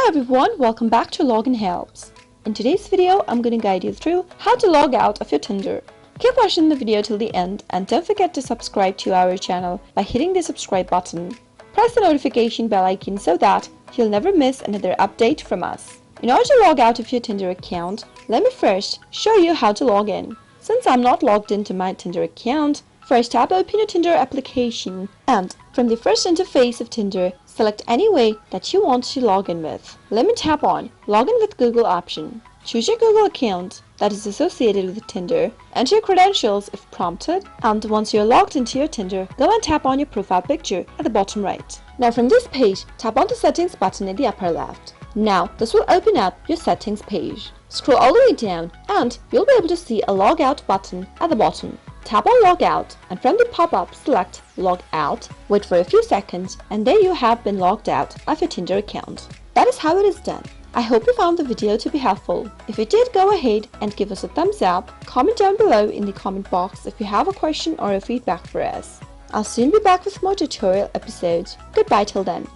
Hi everyone, welcome back to Login Helps. In today's video, I'm going to guide you through how to log out of your Tinder. Keep watching the video till the end and don't forget to subscribe to our channel by hitting the subscribe button. Press the notification bell icon so that you'll never miss another update from us. In order to log out of your Tinder account, let me first show you how to log in. Since I'm not logged into my Tinder account, first tap open your Tinder application and from the first interface of Tinder, select any way that you want to log in with. Let me tap on Login with Google option. Choose your Google account that is associated with Tinder, enter your credentials if prompted, and once you're logged into your Tinder, go and tap on your profile picture at the bottom right. Now from this page, tap on the settings button in the upper left. Now this will open up your settings page. Scroll all the way down and you'll be able to see a log out button at the bottom. Tap on Log Out and from the pop-up select Log Out, wait for a few seconds and there you have been logged out of your Tinder account. That is how it is done. I hope you found the video to be helpful. If you did, go ahead and give us a thumbs up, comment down below in the comment box if you have a question or a feedback for us. I'll soon be back with more tutorial episodes. Goodbye till then.